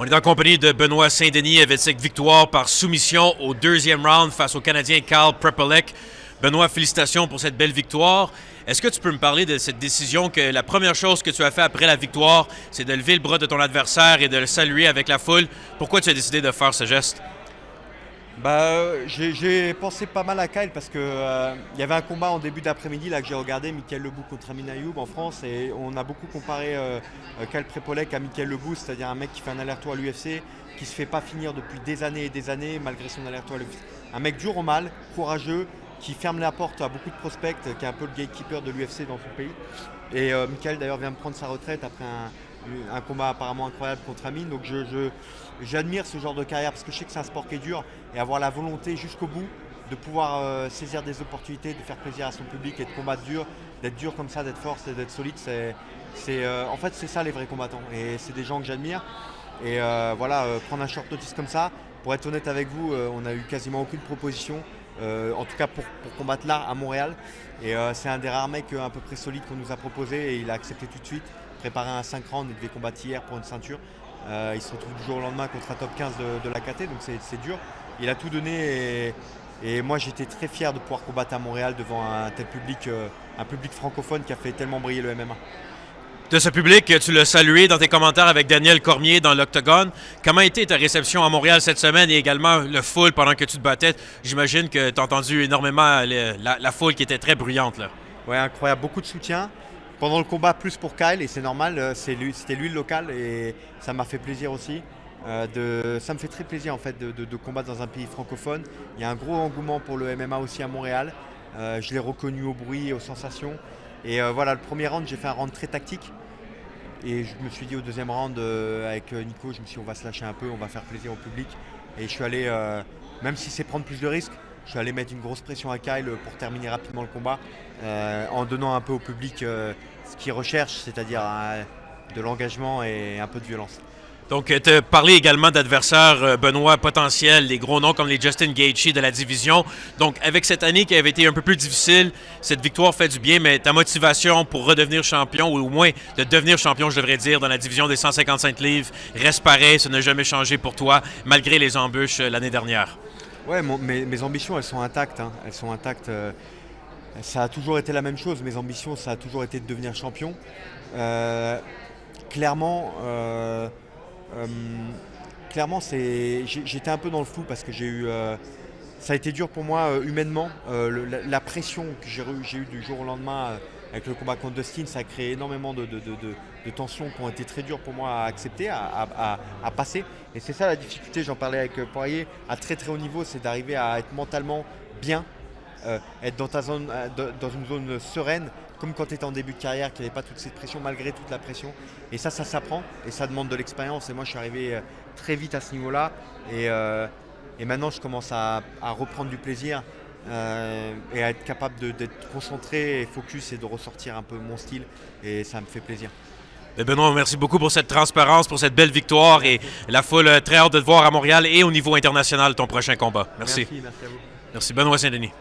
On est en compagnie de Benoît Saint-Denis avec cette victoire par soumission au deuxième round face au Canadien Kyle Prepolec. Benoît, félicitations pour cette belle victoire. Est-ce que tu peux me parler de cette décision que la première chose que tu as fait après la victoire, c'est de lever le bras de ton adversaire et de le saluer avec la foule? Pourquoi tu as décidé de faire ce geste? J'ai pensé pas mal à Kyle parce que il y avait un combat en début d'après-midi là que j'ai regardé, Michael Lebou contre Amin Ayoub en France, et on a beaucoup comparé Kyle Prepolec à Michael Lebou, c'est-à-dire un mec qui fait un aller-retour à l'UFC, qui se fait pas finir depuis des années et des années malgré son aller-retour à l'UFC. Un mec dur au mal, courageux, qui ferme la porte à beaucoup de prospects, qui est un peu le gatekeeper de l'UFC dans son pays. Et Michael d'ailleurs vient de prendre sa retraite après un combat apparemment incroyable contre Amin. Donc j'admire ce genre de carrière parce que je sais que c'est un sport qui est dur, et avoir la volonté jusqu'au bout de pouvoir saisir des opportunités, de faire plaisir à son public et de combattre dur, d'être dur comme ça, d'être fort et d'être solide, en fait c'est ça les vrais combattants, et c'est des gens que j'admire. Et prendre un short notice comme ça, pour être honnête avec vous, on n'a eu quasiment aucune proposition, en tout cas pour combattre là à Montréal. Et c'est un des rares mecs à peu près solides qu'on nous a proposé, et il a accepté tout de suite. Préparé un 5 rounds, il devait combattre hier pour une ceinture. Il se retrouve du jour au lendemain contre un top 15 de la KT, donc c'est dur. Il a tout donné, et moi j'étais très fier de pouvoir combattre à Montréal devant un tel public, un public francophone qui a fait tellement briller le MMA. De ce public, tu l'as salué dans tes commentaires avec Daniel Cormier dans l'Octogone. Comment a été ta réception à Montréal cette semaine et également le foule pendant que tu te battais? J'imagine que tu as entendu énormément la foule qui était très bruyante, là. Ouais, incroyable, beaucoup de soutien. Pendant le combat, plus pour Kyle, et c'est normal, c'était lui le local, et ça m'a fait plaisir aussi. Ça me fait très plaisir en fait de combattre dans un pays francophone. Il y a un gros engouement pour le MMA aussi à Montréal. Je l'ai reconnu au bruit et aux sensations. Et le premier round, j'ai fait un round très tactique. Et je me suis dit au deuxième round avec Nico, je me suis dit on va se lâcher un peu, on va faire plaisir au public. Et je suis allé, même si c'est prendre plus de risques, je suis allé mettre une grosse pression à Kyle pour terminer rapidement le combat, en donnant un peu au public ce qu'il recherche, c'est-à-dire de l'engagement et un peu de violence. Donc, tu as parlé également d'adversaires, Benoît, potentiels, des gros noms comme les Justin Gaethje de la division. Donc, avec cette année qui avait été un peu plus difficile, cette victoire fait du bien, mais ta motivation pour redevenir champion, ou au moins de devenir champion, je devrais dire, dans la division des 155 livres, reste pareil, ça n'a jamais changé pour toi, malgré les embûches l'année dernière. Ouais, mes ambitions, elles sont intactes. Hein. Elles sont intactes. Ça a toujours été la même chose. Mes ambitions, ça a toujours été de devenir champion. Clairement... clairement, j'étais un peu dans le flou parce que ça a été dur pour moi humainement. La pression que j'ai eue du jour au lendemain avec le combat contre Dustin, ça a créé énormément de tensions qui ont été très dures pour moi à accepter, à passer. Et c'est ça la difficulté, j'en parlais avec Poirier, à très très haut niveau, c'est d'arriver à être mentalement bien, être dans une zone sereine, comme quand tu étais en début de carrière, qu'il n'y avait pas toute cette pression, malgré toute la pression. Et ça s'apprend, et ça demande de l'expérience. Et moi, je suis arrivé très vite à ce niveau-là. Et maintenant, je commence à reprendre du plaisir et à être capable d'être concentré et focus et de ressortir un peu mon style. Et ça me fait plaisir. Benoît, merci beaucoup pour cette transparence, pour cette belle victoire, et la foule très hâte de te voir à Montréal et au niveau international ton prochain combat. Merci. Merci à vous. Merci, Benoît Saint-Denis.